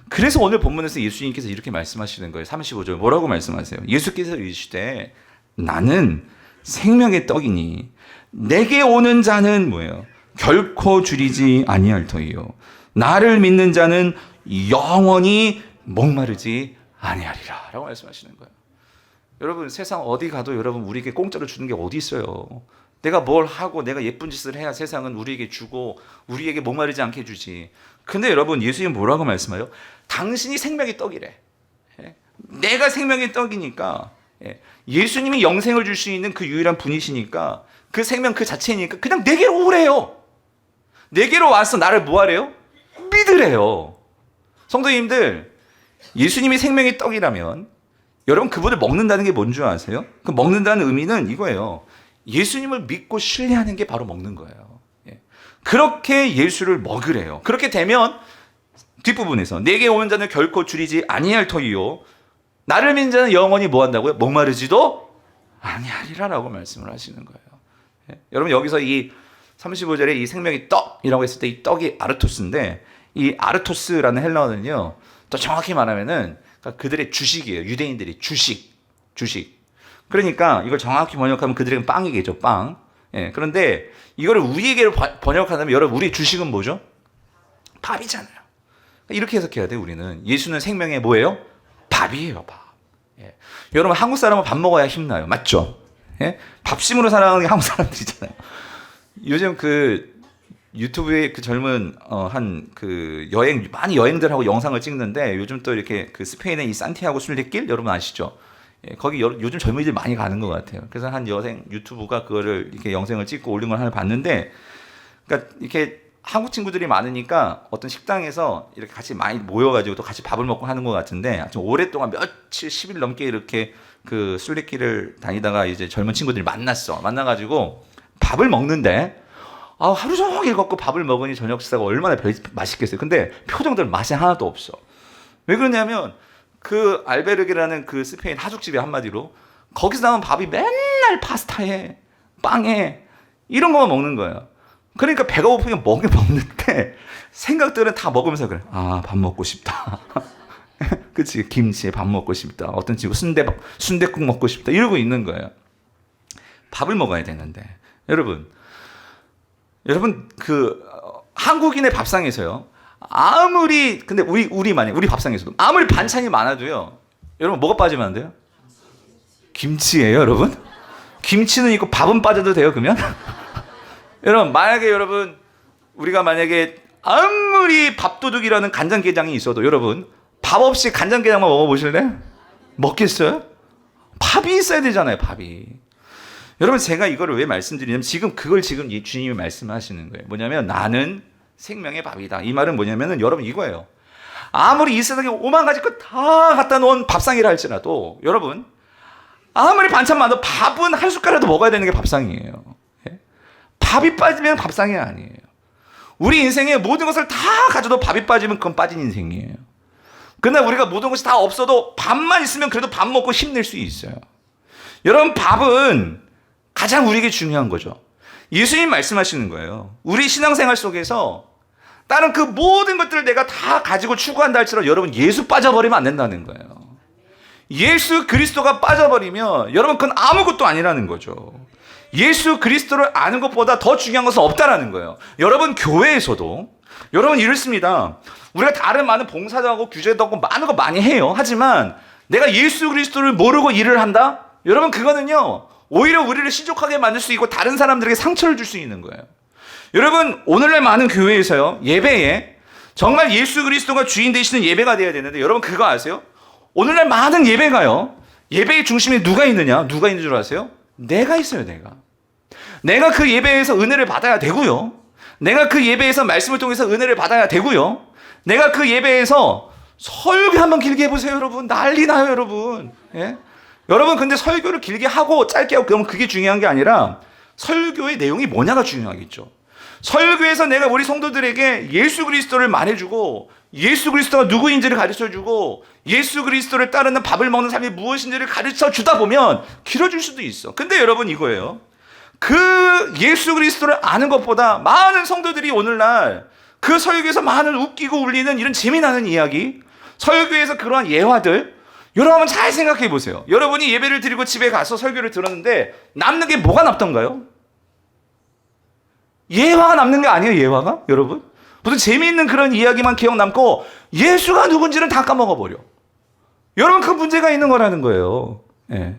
Speaker 1: 그래서 오늘 본문에서 예수님께서 이렇게 말씀하시는 거예요. 35절 뭐라고 말씀하세요? 예수께서 이르시되 나는 생명의 떡이니 내게 오는 자는 뭐예요? 결코 줄이지 아니할 터이요 나를 믿는 자는 영원히 목마르지 아니하리라 라고 말씀하시는 거예요. 여러분 세상 어디 가도 여러분 우리에게 공짜로 주는 게 어디 있어요? 내가 뭘 하고 내가 예쁜 짓을 해야 세상은 우리에게 주고 우리에게 목마르지 않게 주지. 근데 여러분 예수님 뭐라고 말씀해요? 당신이 생명의 떡이래. 내가 생명의 떡이니까, 예수님이 영생을 줄 수 있는 그 유일한 분이시니까, 그 생명 그 자체니까 그냥 내게로 오래요. 내게로 와서 나를 뭐하래요? 믿으래요. 성도님들, 예수님이 생명의 떡이라면 여러분 그분을 먹는다는 게 뭔 줄 아세요? 그 먹는다는 의미는 이거예요. 예수님을 믿고 신뢰하는 게 바로 먹는 거예요. 그렇게 예수를 먹으래요. 그렇게 되면 뒷부분에서 내게 오는 자는 결코 줄이지 아니할 터이요 나를 믿는 자는 영원히 뭐 한다고요? 목마르지도 아니하리라라고 말씀을 하시는 거예요. 여러분 여기서 이 35절에 이 생명의 떡이라고 했을 때 이 떡이 아르토스인데, 이 아르토스라는 헬라어는요 또 정확히 말하면은 그들의 주식이에요. 유대인들이 주식. 그러니까 이걸 정확히 번역하면 그들에게는 빵이겠죠, 빵. 그런데 이거를 우리에게 번역하면 여러분 우리 주식은 뭐죠? 밥이잖아요. 이렇게 해석해야 돼. 우리는 예수는 생명의 뭐예요? 밥이에요, 밥. 여러분 한국 사람은 밥 먹어야 힘나요, 맞죠? 밥심으로 살아가는 게 한국 사람들이잖아요. 요즘 그 유튜브에 그 젊은 많이 여행들하고 영상을 찍는데, 요즘 또 이렇게 그 스페인의 이 산티아고 순례길 여러분 아시죠? 거기 요즘 젊은이들 많이 가는 것 같아요. 그래서 한 여생 유튜브가 그거를 이렇게 영상을 찍고 올린 걸 하나 봤는데, 그러니까 이렇게 한국 친구들이 많으니까 어떤 식당에서 이렇게 같이 많이 모여가지고 또 같이 밥을 먹고 하는 것 같은데, 좀 오랫동안 며칠 10일 넘게 이렇게 그 순례길을 다니다가 이제 젊은 친구들이 만나가지고 밥을 먹는데, 하루 종일 걷고 밥을 먹으니 저녁 식사가 얼마나 맛있겠어요. 근데 표정들 맛이 하나도 없어. 왜 그러냐면 그 알베르게라는 그 스페인 하숙집이 한마디로 거기서 나온 밥이 맨날 파스타에 빵에 이런 거만 먹는 거예요. 그러니까 배가 고프면 먹는데 생각들은 다 먹으면서 그래. 밥 먹고 싶다. 그치, 김치에 밥 먹고 싶다. 어떤 친구 순댓국 먹고 싶다. 이러고 있는 거예요. 밥을 먹어야 되는데 여러분 그 한국인의 밥상에서요, 아무리 근데 우리 밥상에서도 아무리 반찬이 많아도요, 여러분 뭐가 빠지면 안 돼요? 김치예요, 여러분. 김치는 있고 밥은 빠져도 돼요, 그러면? 여러분, 만약에 우리가 만약에 아무리 밥도둑이라는 간장게장이 있어도 여러분, 밥 없이 간장게장만 먹어보실래? 먹겠어요? 밥이 있어야 되잖아요, 밥이. 여러분, 제가 이거를 왜 말씀드리냐면 지금 주님이 말씀하시는 거예요. 뭐냐면 나는 생명의 밥이다. 이 말은 뭐냐면은 여러분 이거예요. 아무리 이 세상에 오만 가지 것 다 갖다 놓은 밥상이라 할지라도 여러분 아무리 반찬 많아도 밥은 한 숟가락도 먹어야 되는 게 밥상이에요. 예? 밥이 빠지면 밥상이 아니에요. 우리 인생에 모든 것을 다 가져도 밥이 빠지면 그건 빠진 인생이에요. 그러나 우리가 모든 것이 다 없어도 밥만 있으면 그래도 밥 먹고 힘낼 수 있어요. 여러분, 밥은 가장 우리에게 중요한 거죠. 예수님 말씀하시는 거예요. 우리 신앙생활 속에서 다른 그 모든 것들을 내가 다 가지고 추구한다 할지라도 여러분 예수 빠져버리면 안 된다는 거예요. 예수 그리스도가 빠져버리면 여러분 그건 아무것도 아니라는 거죠. 예수 그리스도를 아는 것보다 더 중요한 것은 없다라는 거예요. 여러분 교회에서도 여러분 이렇습니다. 우리가 다른 많은 봉사도 하고 규제도 하고 많은 거 많이 해요. 하지만 내가 예수 그리스도를 모르고 일을 한다? 여러분 그거는요 오히려 우리를 시족하게 만들 수 있고 다른 사람들에게 상처를 줄 수 있는 거예요. 여러분 오늘날 많은 교회에서요 예배에 정말 예수 그리스도가 주인 되시는 예배가 돼야 되는데 여러분 그거 아세요? 오늘날 많은 예배가요 예배의 중심에 누가 있느냐? 누가 있는 줄 아세요? 내가 있어요. 내가 그 예배에서 은혜를 받아야 되고요, 내가 그 예배에서 말씀을 통해서 은혜를 받아야 되고요, 내가 그 예배에서 설교 한번 길게 해보세요. 여러분 난리 나요. 여러분 예? 여러분 근데 설교를 길게 하고 짧게 하고 그러면 그게 중요한 게 아니라 설교의 내용이 뭐냐가 중요하겠죠. 설교에서 내가 우리 성도들에게 예수 그리스도를 말해주고 예수 그리스도가 누구인지를 가르쳐주고 예수 그리스도를 따르는 밥을 먹는 삶이 무엇인지를 가르쳐주다 보면 길어질 수도 있어. 근데 여러분 이거예요. 그 예수 그리스도를 아는 것보다 많은 성도들이 오늘날 그 설교에서 많은 웃기고 울리는 이런 재미나는 이야기, 설교에서 그러한 예화들, 여러분 한번 잘 생각해 보세요. 여러분이 예배를 드리고 집에 가서 설교를 들었는데 남는 게 뭐가 남던가요? 예화가 남는 게 아니에요. 예화가? 여러분 무슨 재미있는 그런 이야기만 기억 남고 예수가 누군지는 다 까먹어버려. 여러분 그 문제가 있는 거라는 거예요. 예.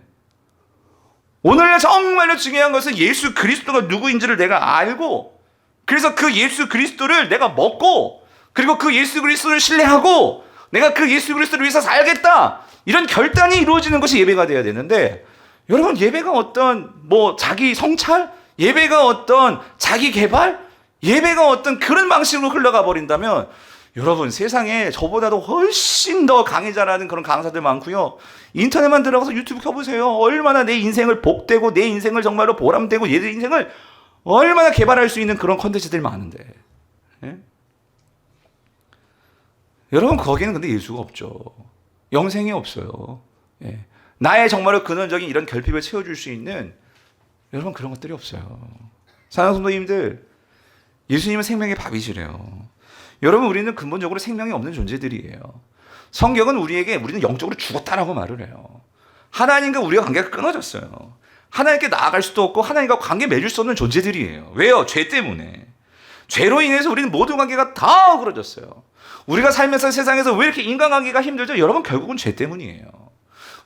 Speaker 1: 오늘날 정말로 중요한 것은 예수 그리스도가 누구인지를 내가 알고 그래서 그 예수 그리스도를 내가 먹고 그리고 그 예수 그리스도를 신뢰하고 내가 그 예수 그리스도를 위해서 살겠다, 이런 결단이 이루어지는 것이 예배가 돼야 되는데 여러분 예배가 어떤 자기 성찰, 예배가 어떤 자기 개발, 예배가 어떤 그런 방식으로 흘러가 버린다면 여러분 세상에 저보다도 훨씬 더 강의자라는 그런 강사들 많고요. 인터넷만 들어가서 유튜브 켜보세요. 얼마나 내 인생을 복되고 내 인생을 정말로 보람되고 얘 인생을 얼마나 개발할 수 있는 그런 컨텐츠들이 많은데 예? 여러분 거기에는 근데 예수가 없죠. 영생이 없어요. 예. 나의 정말로 근원적인 이런 결핍을 채워줄 수 있는 여러분 그런 것들이 없어요. 사랑하는 성도님들, 예수님은 생명의 밥이시래요. 여러분 우리는 근본적으로 생명이 없는 존재들이에요. 성경은 우리는 영적으로 죽었다라고 말을 해요. 하나님과 우리가 관계가 끊어졌어요. 하나님께 나아갈 수도 없고 하나님과 관계 맺을 수 없는 존재들이에요. 왜요? 죄 때문에. 죄로 인해서 우리는 모든 관계가 다 어그러졌어요. 우리가 살면서 세상에서 왜 이렇게 인간관계가 힘들죠? 여러분 결국은 죄 때문이에요.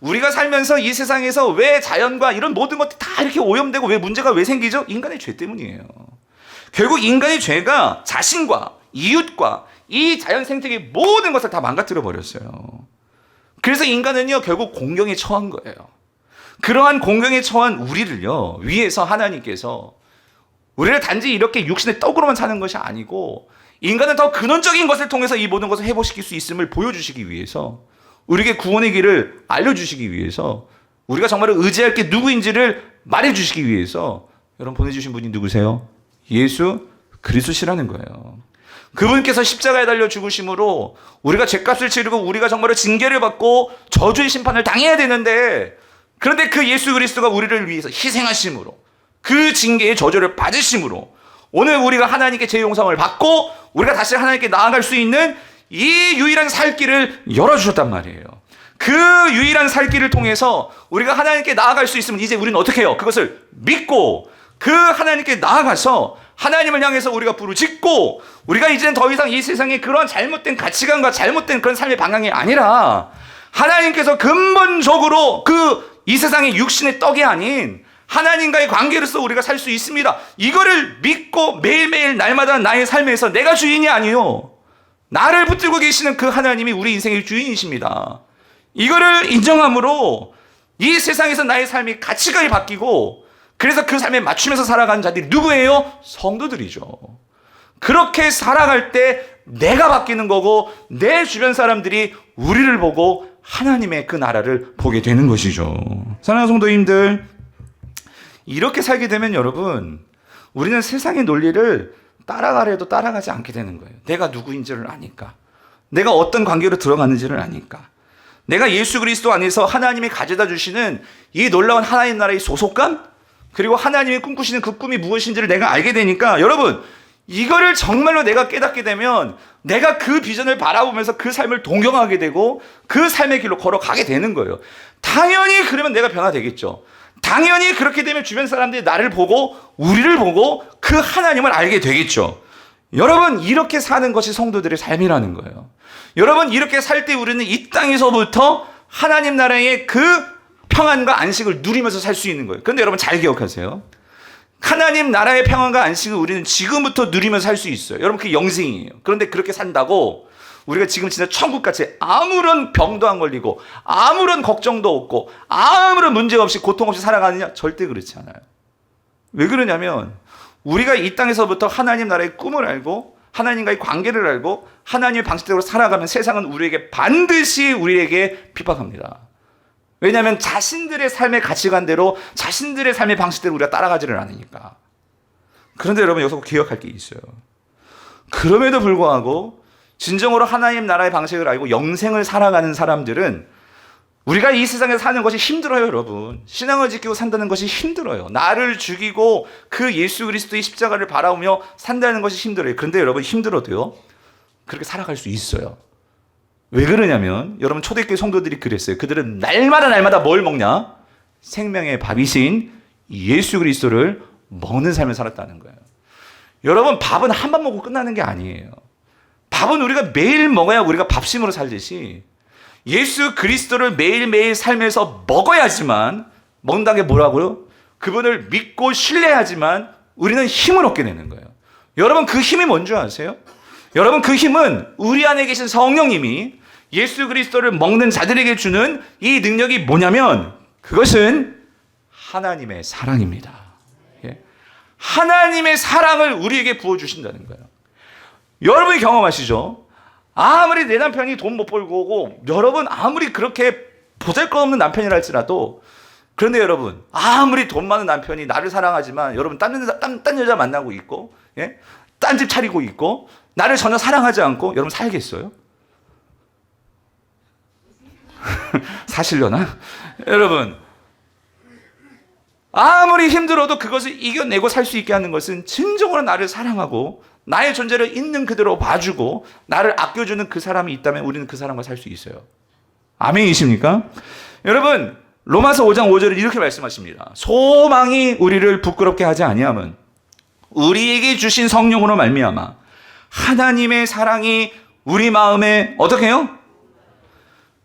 Speaker 1: 우리가 살면서 이 세상에서 왜 자연과 이런 모든 것들이 다 이렇게 오염되고 왜 문제가 왜 생기죠? 인간의 죄 때문이에요. 결국 인간의 죄가 자신과 이웃과 이 자연 생태계의 모든 것을 다 망가뜨려 버렸어요. 그래서 인간은요 결국 공경에 처한 거예요. 그러한 공경에 처한 우리를요 위에서 하나님께서 우리를 단지 이렇게 육신의 떡으로만 사는 것이 아니고 인간은 더 근원적인 것을 통해서 이 모든 것을 회복시킬 수 있음을 보여주시기 위해서, 우리에게 구원의 길을 알려주시기 위해서, 우리가 정말로 의지할 게 누구인지를 말해주시기 위해서 여러분 보내주신 분이 누구세요? 예수 그리스도시라는 거예요. 그분께서 십자가에 달려 죽으심으로 우리가 죄값을 치르고 우리가 정말로 징계를 받고 저주의 심판을 당해야 되는데, 그런데 그 예수 그리스도가 우리를 위해서 희생하심으로 그 징계의 저주를 받으심으로 오늘 우리가 하나님께 죄 용서를 받고 우리가 다시 하나님께 나아갈 수 있는 이 유일한 살 길을 열어주셨단 말이에요. 그 유일한 살 길을 통해서 우리가 하나님께 나아갈 수 있으면 이제 우리는 어떻게 해요? 그것을 믿고 그 하나님께 나아가서 하나님을 향해서 우리가 부르짖고 우리가 이제는 더 이상 이 세상에 그러한 잘못된 가치관과 잘못된 그런 삶의 방향이 아니라 하나님께서 근본적으로 이 세상의 육신의 떡이 아닌 하나님과의 관계로서 우리가 살 수 있습니다. 이거를 믿고 매일매일 날마다 나의 삶에서 내가 주인이 아니요, 나를 붙들고 계시는 그 하나님이 우리 인생의 주인이십니다. 이거를 인정함으로 이 세상에서 나의 삶이 가치관이 바뀌고, 그래서 그 삶에 맞추면서 살아가는 자들이 누구예요? 성도들이죠. 그렇게 살아갈 때 내가 바뀌는 거고, 내 주변 사람들이 우리를 보고 하나님의 그 나라를 보게 되는 것이죠. 사랑하는 성도님들, 이렇게 살게 되면 여러분, 우리는 세상의 논리를 따라가려도 따라가지 않게 되는 거예요. 내가 누구인지를 아니까, 내가 어떤 관계로 들어가는지를 아니까, 내가 예수 그리스도 안에서 하나님이 가져다 주시는 이 놀라운 하나님 나라의 소속감, 그리고 하나님이 꿈꾸시는 그 꿈이 무엇인지를 내가 알게 되니까, 여러분, 이거를 정말로 내가 깨닫게 되면 내가 그 비전을 바라보면서 그 삶을 동경하게 되고 그 삶의 길로 걸어가게 되는 거예요. 당연히 그러면 내가 변화되겠죠. 당연히 그렇게 되면 주변 사람들이 나를 보고 우리를 보고 그 하나님을 알게 되겠죠. 여러분, 이렇게 사는 것이 성도들의 삶이라는 거예요. 여러분, 이렇게 살 때 우리는 이 땅에서부터 하나님 나라의 그 평안과 안식을 누리면서 살 수 있는 거예요. 그런데 여러분 잘 기억하세요. 하나님 나라의 평안과 안식을 우리는 지금부터 누리면서 살 수 있어요. 여러분, 그게 영생이에요. 그런데 그렇게 산다고 우리가 지금 진짜 천국같이 아무런 병도 안 걸리고 아무런 걱정도 없고 아무런 문제 없이 고통 없이 살아가느냐? 절대 그렇지 않아요. 왜 그러냐면 우리가 이 땅에서부터 하나님 나라의 꿈을 알고 하나님과의 관계를 알고 하나님의 방식대로 살아가면 세상은 우리에게 반드시 우리에게 핍박합니다. 왜냐하면 자신들의 삶의 가치관대로 자신들의 삶의 방식대로 우리가 따라가지를 않으니까. 그런데 여러분, 여기서 기억할 게 있어요. 그럼에도 불구하고 진정으로 하나님 나라의 방식을 알고 영생을 살아가는 사람들은, 우리가 이 세상에 사는 것이 힘들어요. 여러분, 신앙을 지키고 산다는 것이 힘들어요. 나를 죽이고 그 예수 그리스도의 십자가를 바라보며 산다는 것이 힘들어요. 그런데 여러분, 힘들어도요, 그렇게 살아갈 수 있어요. 왜 그러냐면 여러분, 초대교회 성도들이 그랬어요. 그들은 날마다 뭘 먹냐? 생명의 밥이신 예수 그리스도를 먹는 삶을 살았다는 거예요. 여러분, 밥은 한 번 먹고 끝나는 게 아니에요. 밥은 우리가 매일 먹어야 우리가 밥심으로 살듯이 예수 그리스도를 매일매일 삶에서 먹어야지만, 먹는다는 게 뭐라고요? 그분을 믿고 신뢰하지만 우리는 힘을 얻게 되는 거예요. 여러분, 그 힘이 뭔지 아세요? 여러분, 그 힘은 우리 안에 계신 성령님이 예수 그리스도를 먹는 자들에게 주는 이 능력이 뭐냐면, 그것은 하나님의 사랑입니다. 예? 하나님의 사랑을 우리에게 부어주신다는 거예요. 여러분이 경험하시죠? 아무리 내 남편이 돈 못 벌고 오고, 여러분 아무리 그렇게 보잘것없는 남편이라 할지라도, 그런데 여러분, 아무리 돈 많은 남편이 나를 사랑하지만 여러분 딴 여자 만나고 있고, 예? 딴 집 차리고 있고, 나를 전혀 사랑하지 않고, 여러분 살겠어요? 사실려나? 여러분, 아무리 힘들어도 그것을 이겨내고 살 수 있게 하는 것은 진정으로 나를 사랑하고 나의 존재를 있는 그대로 봐주고 나를 아껴주는 그 사람이 있다면 우리는 그 사람과 살 수 있어요. 아멘이십니까? 여러분, 로마서 5장 5절을 이렇게 말씀하십니다. 소망이 우리를 부끄럽게 하지 아니함은 우리에게 주신 성령으로 말미암아 하나님의 사랑이 우리 마음에 어떻게 해요?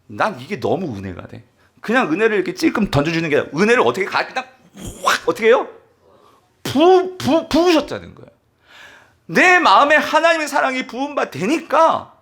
Speaker 1: 난 이게 너무 은혜가 돼. 그냥 은혜를 이렇게 찔끔 던져주는 게 아니라 은혜를 어떻게 그냥 확 어떻게 해요? 부으셨다는 거예요. 내 마음에 하나님의 사랑이 부은 바 되니까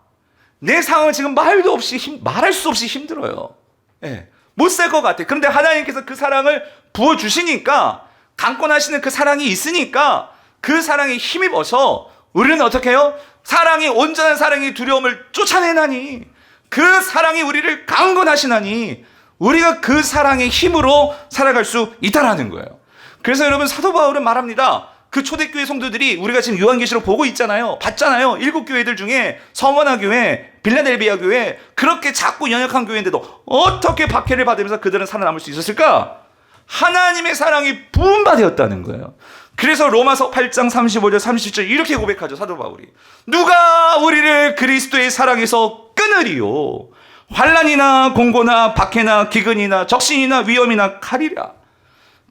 Speaker 1: 내 상황은 지금 말도 없이 말할 수 없이 힘들어요. 예, 못 살 것 같아. 그런데 하나님께서 그 사랑을 부어주시니까, 강권하시는 그 사랑이 있으니까 그 사랑에 힘입어서 우리는 어떻게 해요? 사랑이, 온전한 사랑이 두려움을 쫓아내나니, 그 사랑이 우리를 강건하시나니 우리가 그 사랑의 힘으로 살아갈 수 있다라는 거예요. 그래서 여러분, 사도 바울은 말합니다. 그 초대교회 성도들이, 우리가 지금 요한계시록 보고 있잖아요. 봤잖아요. 7교회들 중에 서머나 교회, 빌라델비아 교회, 그렇게 작고 연약한 교회인데도 어떻게 박해를 받으면서 그들은 살아남을 수 있었을까? 하나님의 사랑이 부음받았다는 거예요. 그래서 로마서 8장 35절 37절 이렇게 고백하죠. 사도 바울이. 누가 우리를 그리스도의 사랑에서 끊으리요? 환난이나 공고나 박해나 기근이나 적신이나 위험이나 칼이라.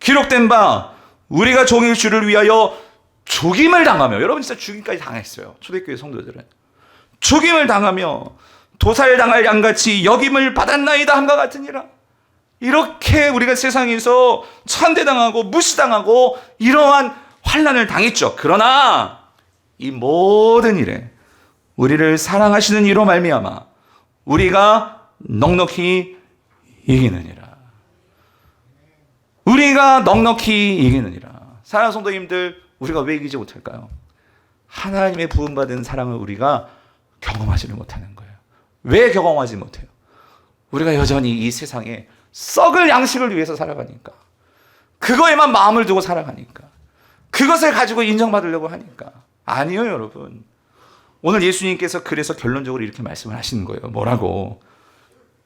Speaker 1: 기록된 바 우리가 종일 주를 위하여 죽임을 당하며, 여러분 진짜 죽임까지 당했어요. 초대교회 성도들은 죽임을 당하며 도살당할 양같이 여김을 받았나이다 함과 같으니라. 이렇게 우리가 세상에서 천대당하고 무시당하고 이러한 환난을 당했죠. 그러나 이 모든 일에 우리를 사랑하시는 이로 말미암아 우리가 넉넉히 이기느니라. 우리가 넉넉히 이기느니라. 사랑하는 성도님들, 우리가 왜 이기지 못할까요? 하나님의 부음받은 사랑을 우리가 경험하지를 못하는 거예요. 왜 경험하지 못해요? 우리가 여전히 이 세상에 썩을 양식을 위해서 살아가니까, 그거에만 마음을 두고 살아가니까, 그것을 가지고 인정받으려고 하니까. 아니요, 여러분. 오늘 예수님께서 그래서 결론적으로 이렇게 말씀을 하시는 거예요. 뭐라고?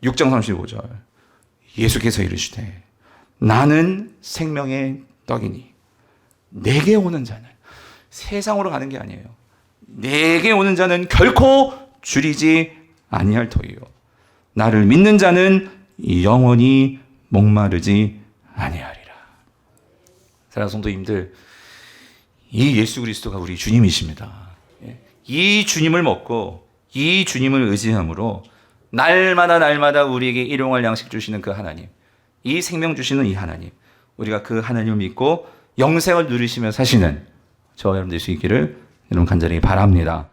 Speaker 1: 6장 35절. 예수께서 이르시되 나는 생명의 떡이니 내게 오는 자는, 세상으로 가는 게 아니에요, 내게 오는 자는 결코 줄이지 아니할 터이요 나를 믿는 자는 영원히 목마르지 아니하리라. 사랑하는 성도님들, 이 예수 그리스도가 우리 주님이십니다. 이 주님을 먹고 이 주님을 의지함으로 날마다 우리에게 일용할 양식 주시는 그 하나님, 이 생명 주시는 이 하나님, 우리가 그 하나님을 믿고 영생을 누리시며 사시는 저와 여러분 될 수 있기를 여러분 간절히 바랍니다.